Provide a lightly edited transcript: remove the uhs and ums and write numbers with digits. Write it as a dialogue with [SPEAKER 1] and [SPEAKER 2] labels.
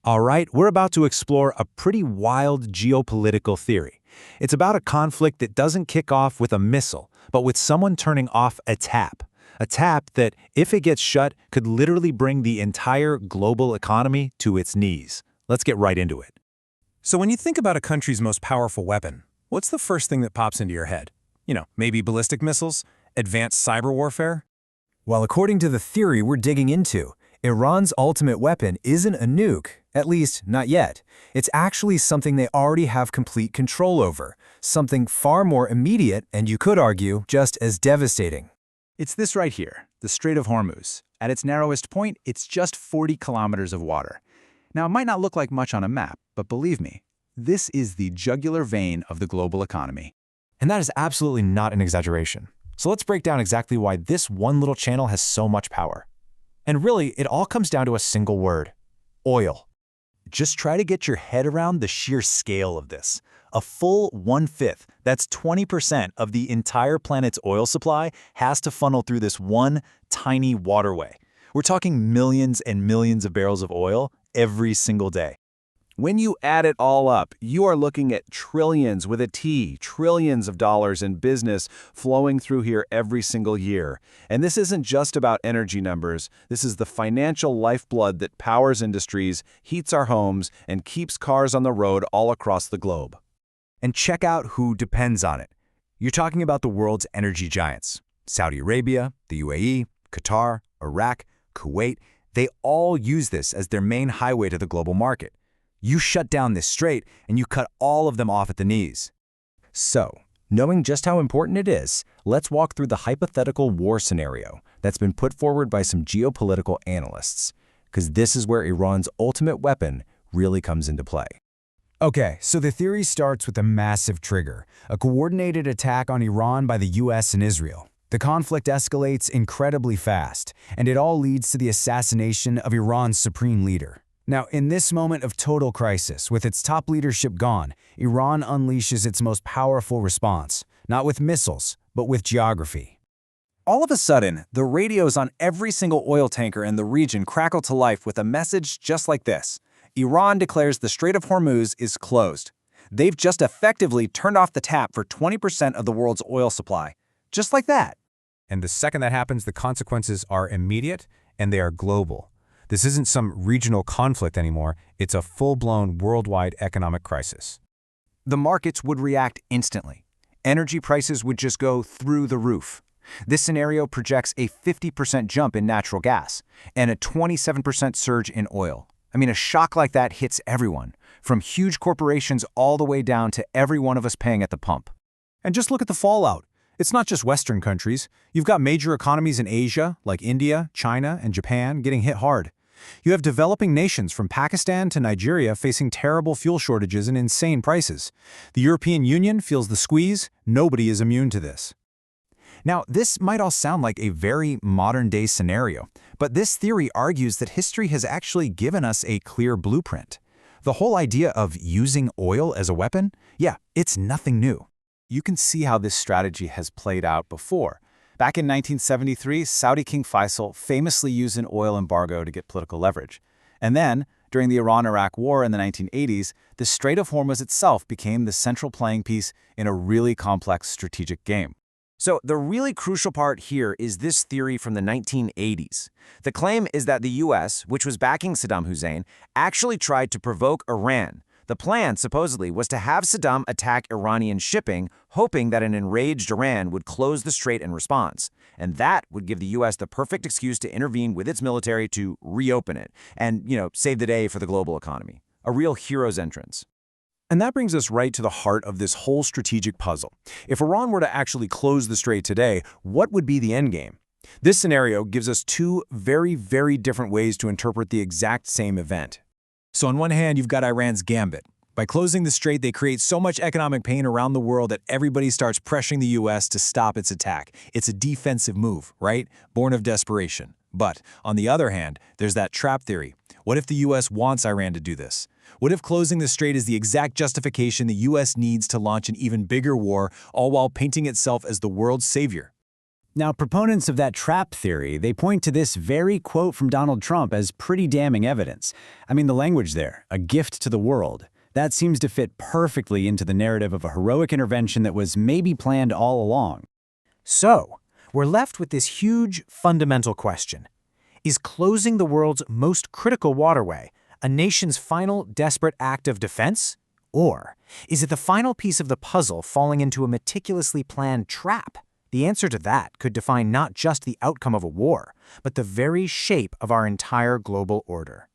[SPEAKER 1] All right, we're about to explore a pretty wild geopolitical theory. It's about a conflict that doesn't kick off with a missile, but with someone turning off a tap. A tap that, if it gets shut, could literally bring the entire global economy to its knees. Let's get right into it.
[SPEAKER 2] So when you think about a country's most powerful weapon, what's the first thing that pops into your head? Maybe ballistic missiles? Advanced cyber warfare?
[SPEAKER 3] Well, according to the theory we're digging into, Iran's ultimate weapon isn't a nuke, at least not yet. It's actually something they already have complete control over, something far more immediate and, you could argue, just as devastating.
[SPEAKER 4] It's this right here, the Strait of Hormuz. At its narrowest point, it's just 40 kilometers of water. Now, it might not look like much on a map, but believe me, this is the jugular vein of the global economy.
[SPEAKER 3] And that is absolutely not an exaggeration. So let's break down exactly why this one little channel has so much power. And really, it all comes down to a single word: oil.
[SPEAKER 4] Just try to get your head around the sheer scale of this. A full 1/5, that's 20% of the entire planet's oil supply, has to funnel through this one tiny waterway. We're talking millions and millions of barrels of oil every single day. When you add it all up, you are looking at trillions with a T, trillions of dollars in business flowing through here every single year. And this isn't just about energy numbers. This is the financial lifeblood that powers industries, heats our homes, and keeps cars on the road all across the globe.
[SPEAKER 3] And check out who depends on it. You're talking about the world's energy giants: Saudi Arabia, the UAE, Qatar, Iraq, Kuwait. They all use this as their main highway to the global market. You shut down this strait, and you cut all of them off at the knees. So, knowing just how important it is, let's walk through the hypothetical war scenario that's been put forward by some geopolitical analysts, because this is where Iran's ultimate weapon really comes into play. Okay, so the theory starts with a massive trigger: a coordinated attack on Iran by the US and Israel. The conflict escalates incredibly fast, and it all leads to the assassination of Iran's supreme leader. Now, in this moment of total crisis, with its top leadership gone, Iran unleashes its most powerful response, not with missiles, but with geography.
[SPEAKER 4] All of a sudden, the radios on every single oil tanker in the region crackle to life with a message just like this: Iran declares the Strait of Hormuz is closed. They've just effectively turned off the tap for 20% of the world's oil supply. Just like that.
[SPEAKER 2] And the second that happens, the consequences are immediate and they are global. This isn't some regional conflict anymore. It's a full-blown worldwide economic crisis.
[SPEAKER 4] The markets would react instantly. Energy prices would just go through the roof. This scenario projects a 50% jump in natural gas and a 27% surge in oil. I mean, a shock like that hits everyone, from huge corporations all the way down to every one of us paying at the pump.
[SPEAKER 2] And just look at the fallout. It's not just Western countries. You've got major economies in Asia, like India, China, and Japan, getting hit hard. You have developing nations from Pakistan to Nigeria facing terrible fuel shortages and insane prices. The European Union feels the squeeze. Nobody is immune to this.
[SPEAKER 3] Now, this might all sound like a very modern-day scenario, but this theory argues that history has actually given us a clear blueprint. The whole idea of using oil as a weapon, it's nothing new.
[SPEAKER 4] You can see how this strategy has played out before. Back in 1973, Saudi King Faisal famously used an oil embargo to get political leverage. And then, during the Iran-Iraq War in the 1980s, the Strait of Hormuz itself became the central playing piece in a really complex strategic game.
[SPEAKER 5] So the really crucial part here is this theory from the 1980s. The claim is that the US, which was backing Saddam Hussein, actually tried to provoke Iran. The plan, supposedly, was to have Saddam attack Iranian shipping, hoping that an enraged Iran would close the strait in response. And that would give the U.S. the perfect excuse to intervene with its military to reopen it and, save the day for the global economy. A real hero's entrance.
[SPEAKER 2] And that brings us right to the heart of this whole strategic puzzle. If Iran were to actually close the strait today, what would be the endgame? This scenario gives us two very, very different ways to interpret the exact same event. So on one hand, you've got Iran's gambit. By closing the strait, they create so much economic pain around the world that everybody starts pressuring the US to stop its attack. It's a defensive move, right? Born of desperation. But on the other hand, there's that trap theory. What if the US wants Iran to do this? What if closing the strait is the exact justification the US needs to launch an even bigger war, all while painting itself as the world's savior?
[SPEAKER 6] Now, proponents of that trap theory, they point to this very quote from Donald Trump as pretty damning evidence. I mean, the language there, a gift to the world, that seems to fit perfectly into the narrative of a heroic intervention that was maybe planned all along.
[SPEAKER 7] So, we're left with this huge, fundamental question. Is closing the world's most critical waterway a nation's final, desperate act of defense? Or is it the final piece of the puzzle falling into a meticulously planned trap? The answer to that could define not just the outcome of a war, but the very shape of our entire global order.